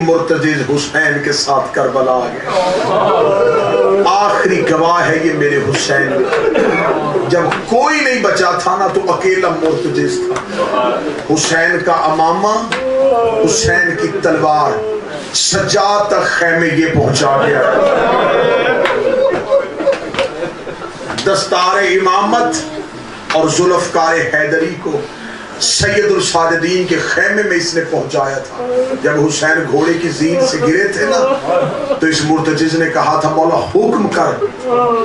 مرتضی حسین کے ساتھ کربلا آ گیا. آخری گواہ ہے یہ میرے حسین. جب کوئی نہیں بچا تھا نا تو اکیلا مرتضی تھا. حسین کا امامہ، حسین کی تلوار سجاد تک خیمے یہ پہنچا گیا. دستار امامت اور ذوالفقار حیدری کو سید الساجدین کے خیمے میں اس نے پہنچایا تھا. جب حسین گھوڑے کی زین سے گرے تھے نا تو اس مرتجز نے کہا تھا مولا حکم کر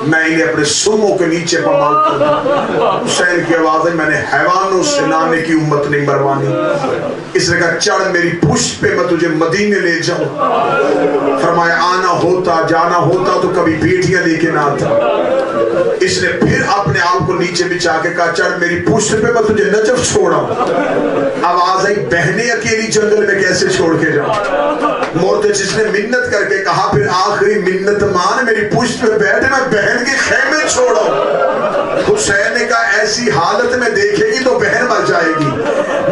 میں انہیں اپنے سموں کے نیچے پمال کر دوں. حسین کی آواز ہے میں نے حیوانوں سے لانے کی امت نہیں مروانی. اس نے کہا چڑھ میری پشت پہ میں تجھے مدینے لے جاؤں. فرمایا آنا ہوتا جانا ہوتا تو کبھی بیٹیاں لے کے نہ آتا. اس نے پھر اپنے آپ کو نیچے بچھا کے کہا چڑھ میری پشت پہ میں تجھے نجف چھوڑا. آواز آئی بہنیں اکیلی جنگل میں کیسے چھوڑ کے جاؤں. مرتضی نے منت کر کے کہا پھر آخری منت مان میری پشت پہ بیٹھے میں بہن کے خیمے چھوڑا. حسین نے کہا ایسی حالت میں دیکھے گی تو بہن مر جائے گی.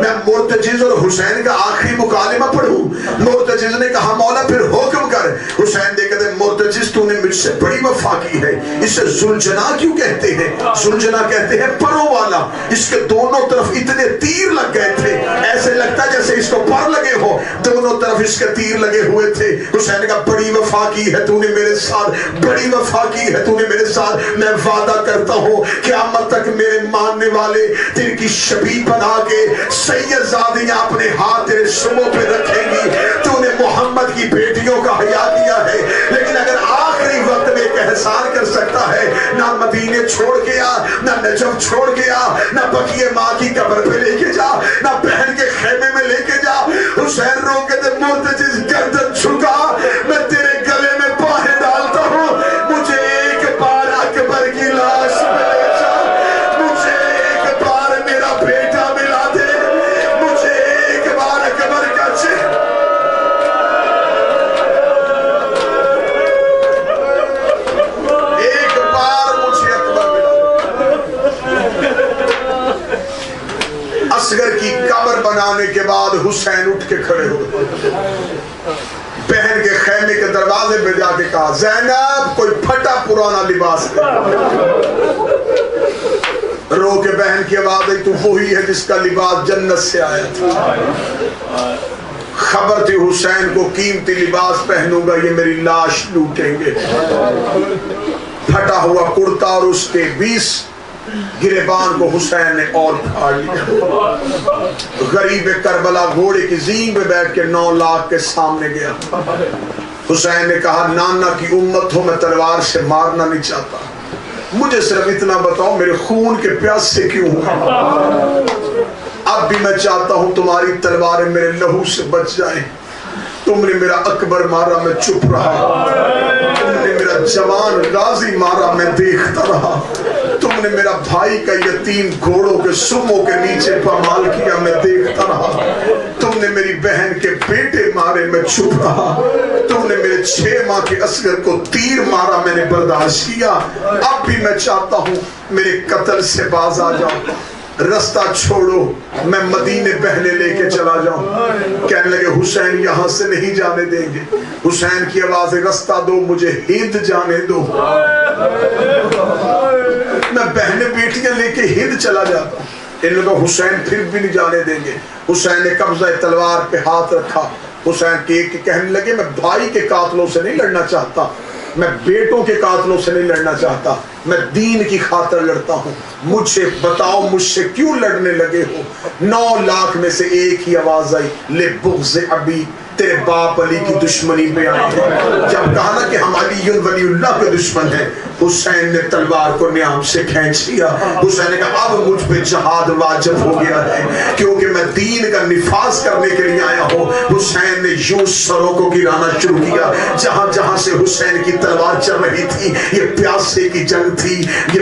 میں مرتضی اور حسین کا آخری مکالمہ پڑھوں. مرتضی نے کہا مولا پھر حکم کر. حسین نے کہتے مرتضی تو نے مجھ سے بڑی وفا کی ہے. اسے ذوالجنا کیوں کہتے ہیں؟ ذوالجنا کہتے ہیں پروں والا. اس کے دونوں طرف اتنے تیر لگ گئے تھے ایسے لگتا جیسے اس کو پر لگے ہو. دونوں طرف اس کے تیر لگے ہوئے تھے. حسین نے کہا بڑی وفا کی ہے تو نے میرے ساتھ, بڑی وفا کی ہے تو نے میرے ساتھ. میں وعدہ کرتا ہوں قیامت تک میرے ماننے والے تیرے کی شبیہ بنا کے سید زادیاں اپنے ہاتھ تیرے سموں پہ رکھیں گی. تو نے محمد کی بیٹیوں کا حیا کیا ہے لیکن اگر آخری وقت میں ایک احسان کر سکتا ہے نہ مدینے چھوڑ کے آ, نہ نجف چھوڑ کے آ, نہ بقیہ ماں کی قبر پہ لے کے جا, نہ بہن کے خیمے میں لے کے جا. حسین رو کے دے مرتضی گردن جھکا میں تیرے گلے میں باہیں ڈالتا ہوں. مجھے ایک بار اکبر کی لاش میں لے جا, مجھے ایک بار میرا بیٹا ملا دے, مجھے ایک بار اکبر کا چہرہ. ایک بار مجھے اکبر ملا دے. اصغر کی قبر بنانے کے بعد حسین اٹھ کے کھڑے ہوئے, بہن کے خیمے کے دروازے پہ جا کے کہا زینب کوئی پھٹا پرانا لباس دے. رو کے بہن کی آواز آئی تو وہی ہے جس کا لباس جنت سے آیا تھا. خبر تھی حسین کو قیمتی لباس پہنوں گا یہ میری لاش لوٹیں گے. پھٹا ہوا کرتا اور اس کے 20 گریبان کو حسین نے اور پھاڑ لیا. غریب کربلا گھوڑے کی زین پہ بیٹھ کے 9 لاکھ کے سامنے گیا. حسین نے کہا نانا کی امت ہو میں تلوار سے مارنا نہیں چاہتا, مجھے صرف اتنا بتاؤ میرے خون کے پیاسے کیوں ہوں. اب بھی میں چاہتا ہوں تمہاری تلواریں میرے لہو سے بچ جائیں. تم نے میرا اکبر مارا میں چپ رہا, تم نے میرا جوان غازی مارا میں دیکھتا رہا, تم نے میرا بھائی کا یتیم گھوڑوں کے سموں کے نیچے پامال کیا میں دیکھتا رہا, تم نے میری بہن کے بیٹے مارے میں چپ رہا, تم نے میرے 6 ماہ کے اصغر کو تیر مارا میں نے برداشت کیا. اب بھی میں چاہتا ہوں میرے قتل سے باز آ جاؤ, رستہ چھوڑو میں مدینے پہلے لے کے چلا جاؤں. کہنے لگے حسین یہاں سے نہیں جانے دیں گے. حسین کی آواز رستہ دو مجھے ہند جانے دو. میں بہنیں بیٹیاں لے کے ہند چلا جاتا ہوں. ان لوگوں حسین پھر بھی نہیں جانے دیں گے. حسین نے قبضہ تلوار پہ ہاتھ رکھا. حسین کے کہنے لگے میں بھائی کے قاتلوں سے نہیں لڑنا چاہتا, میں بیٹوں کے قاتلوں سے نہیں لڑنا چاہتا, میں دین کی خاطر لڑتا ہوں. مجھے بتاؤ مجھ سے کیوں لڑنے لگے ہو. 9 لاکھ میں سے ایک ہی آواز آئی لے بغض ابی, تیرے باپ علی کی دشمنی پہ آئے ہیں. جب کہا نا کہ ہم علی ولی اللہ کے دشمن ہیں, حسین نے تلوار کو نیام سے کھینچ لیا. حسین نے کہا اب مجھ پہ جہاد واجب ہو گیا ہے کیونکہ میں دین کا نفاذ کرنے کے لیے آیا ہوں. حسین نے یوں سروں کو گرانا شروع کیا. جہاں جہاں سے حسین کی تلوار چل رہی تھی یہ پیاسے کی جنگ تھی, یہ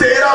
13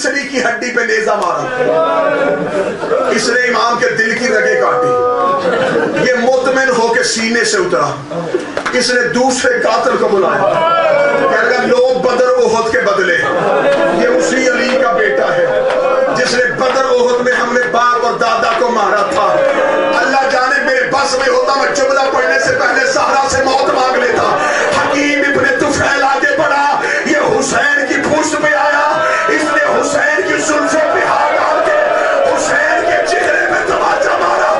پنسڑی کی ہڈی پہ نیزہ مارا، اس نے امام کے دل کی رگیں کاٹی، یہ مطمئن ہو کے سینے سے اترا، اس نے دوسرے قاتل کو بلایا، کہنے لگا لو بدر احد کے بدلے، یہ اسی علی کا بیٹا ہے جس نے بدر احد میں ہم نے باپ اور دادا کو مارا تھا۔ اللہ جانے میرے بس میں ہوتا میں جملہ پڑھنے سے پہلے سہرا سے موت مانگ لیتا۔ حکیم ابن طفیل آگے بڑھا، یہ حسین کی پشت پہ آیا، اس نے حسین کی زلفوں پہ ہاتھ ڈال کے حسین کے چہرے پہ تماچا مارا،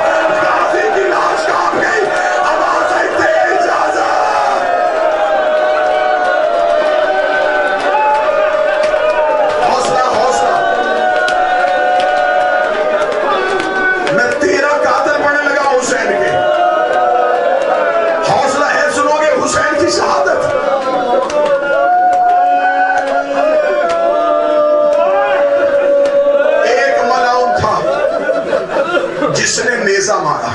غازی کی لاش کانپ گئی، آواز آئی دے اجازت۔ حوصلہ حوصلہ، میں 13 قاتل پڑھنے لگا حسین کے، حوصلہ ہے سنو گے حسین کی شہادت۔ ایک ملعون تھا جس نے نیزہ مارا،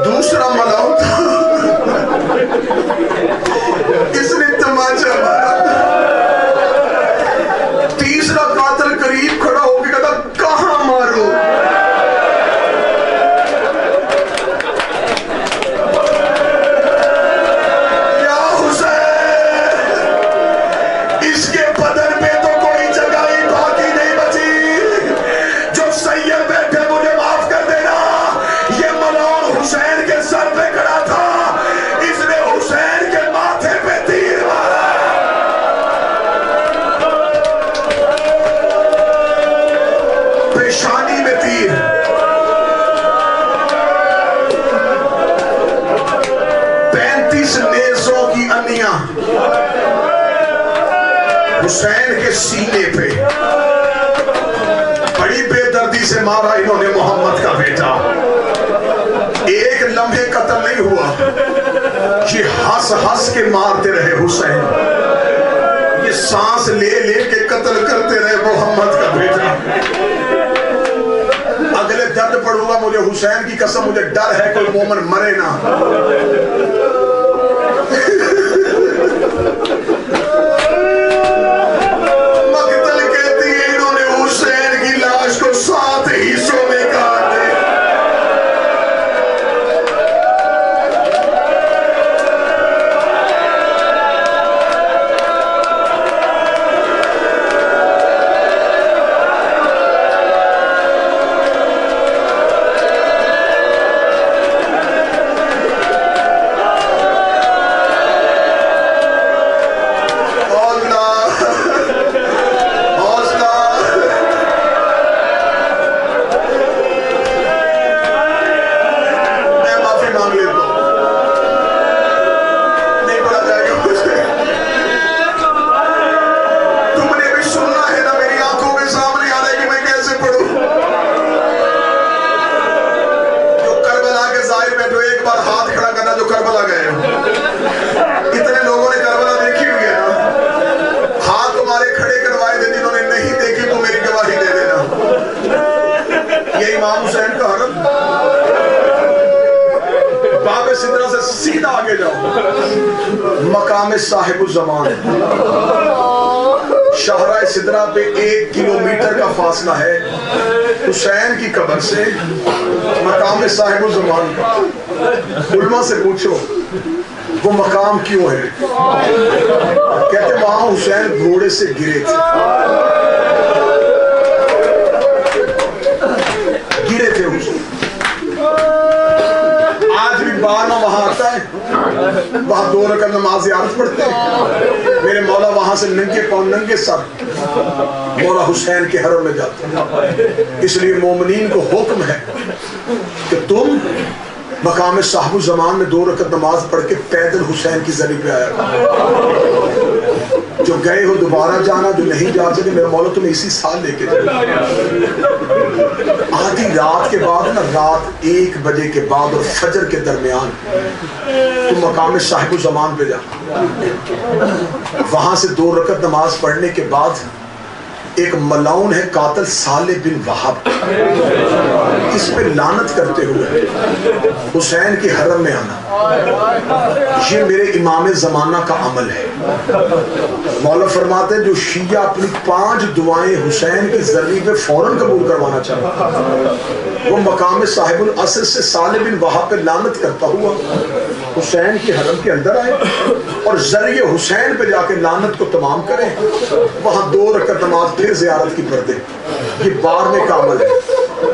دوسرا ملعون تھا اس نے تماچا مارا، تیسرا قاتل قریب کھڑا ہو کے کہتا کہاں مارو؟ یا حسین، اس کے بدن پہ تو کوئی جگہ ہی باقی نہیں بچی، جو سید بیٹھے مجھے معاف کر دینا، یہ ملعون حسین کے سر پہ کھڑا تھا، اس نے حسین کے ماتھے پہ تیر مارا۔ پیشانی میں تیر، نیزوں کی انیاں حسین کے سینے پہ، بڑی بے دردی سے مارا انہوں نے محمد کا بیٹا۔ ایک لمحے قتل نہیں ہوا، یہ ہنس ہنس کے مارتے رہے حسین، یہ سانس لے لے کے قتل کرتے رہے محمد کا بیٹا۔ اگلے درد پڑھوں گا، مجھے حسین کی قسم مجھے ڈر ہے کوئی مومن مرے نہ۔ مقتل کہتی ہے انہوں نے حسین کی لاش کو 7 حصوں میں کاٹ دیا۔ سیدھا آگے جاؤ، مقام صاحب الزمان، شاہراہ سدرہ پہ 1 کلومیٹر کا فاصلہ ہے حسین کی قبر سے مقام صاحب الزمان کا۔ علماء سے پوچھو وہ مقام کیوں ہے؟ کہتے وہاں حسین گھوڑے سے گرے تھے، گرے تھے حسین۔ آج بھی بارنا وہاں آتا ہے، وہاں 2 رکعت نماز زیارت پڑھتے ہیں، میرے مولا وہاں سے ننگے پاؤں ننگے سر مولا حسین کے حرم میں جاتے ہیں۔ اس لیے مومنین کو حکم ہے کہ تم مقام صاحب الزمان میں 2 رکعت نماز پڑھ کے پیدل حسین کی زری پہ آیا۔ جو گئے ہو دوبارہ جانا، جو نہیں جا سکے میرے مولا تمہیں اسی سال لے کے جائے۔ آدھی رات کے بعد نا، رات 1 بجے کے بعد اور فجر کے درمیان تم مقام صاحب الزمان پہ جا، وہاں سے 2 رکعت نماز پڑھنے کے بعد ایک ملعون ہے قاتل صالح بن وہب، اس پہ لعنت کرتے ہوئے حسین کے حرم میں آنا، یہ میرے امام زمانہ کا عمل ہے۔ مولا فرماتے ہیں جو شیعہ اپنی 5 دعائیں حسین کی ذریعے پہ فوراً قبول کروانا چاہتا وہ مقام صاحب العصر سے صالح بن وہب پہ لعنت کرتا ہوا حسین کے حرم کے اندر آئے اور ذریعے حسین پہ جا کے لعنت کو تمام کریں، وہاں 2 رکعت نماز پھر زیارت کی پڑھ دیں۔ یہ 12ویں کا عمل ہے۔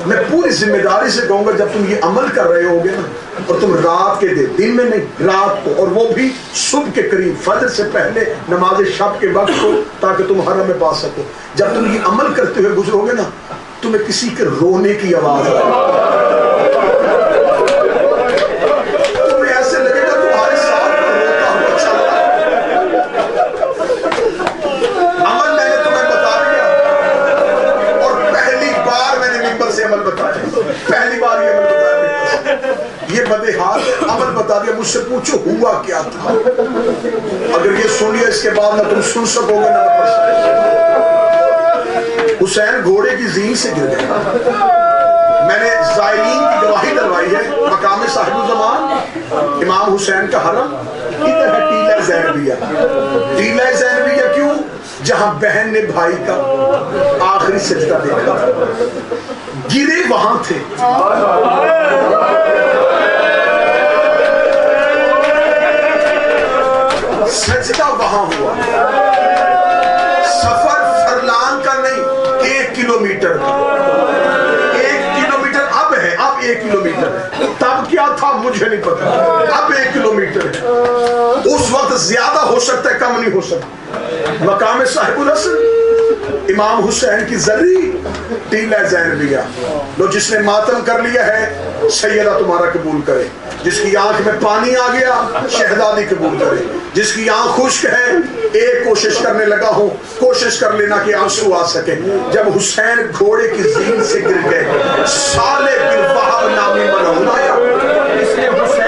میں پوری ذمہ داری سے کہوں گا جب تم یہ عمل کر رہے ہوگے نا، اور تم رات کے دن میں نہیں، رات کو، اور وہ بھی صبح کے قریب فجر سے پہلے نماز شب کے وقت کو، تاکہ تم حرم میں پا سکو، جب تم یہ عمل کرتے ہوئے گزرو گے نا تمہیں کسی کے رونے کی آواز آئے، تمہیں ایسے لگے گا تمہارے ساتھ روتا ہوا چل رہا ہے۔ عمل میں نے تمہیں بتا دیا، اور پہلی بار میں نے ممبر سے عمل بتایا، پہلی بار یہ عمل بتایا، یہ بدے حال عمل بتا دیا۔ مجھ سے پوچھو ہوا کیا تھا، اگر یہ سن لیا اس کے بعد نہ تم سن سکو گے نہ پڑھ سکو گے۔ حسین گھوڑے کی زین سے گر گیا، میں نے زائرین کی گواہی دلوائی ہے، مقام صاحب الزمان امام حسین کا حرم ادھر ہے ٹیلہ زینبیہ۔ ٹیلہ زینبیہ کیوں؟ جہاں بہن نے بھائی کا آخری سجدہ دیکھا، گرے وہاں تھے۔ سجدہ وہاں ہوا، سفر فرلان کا نہیں، 1 کلومیٹر کا، 1 کلومیٹر اب ہے، اب 1 کلومیٹر ہے، تب کیا تھا مجھے نہیں پتا، اب 1 کلومیٹر ہے، اس وقت زیادہ ہو سکتا ہے کم نہیں ہو سکتا۔ مقام صاحب العصر امام حسین کی ذری ٹیلہ زینبیہ، لو جس نے ماتم کر لیا ہے سیدہ تمہارا قبول کرے، جس کی آنکھ میں پانی آ گیا شہزادی قبول کرے، جس کی آنکھ خشک ہے ایک کوشش کرنے لگا ہوں، کوشش کر لینا کہ آنسو آ سکے۔ جب حسین گھوڑے کی زین سے گر گئے، صالح بن وہب نامی منعون آیا، اس نے حسین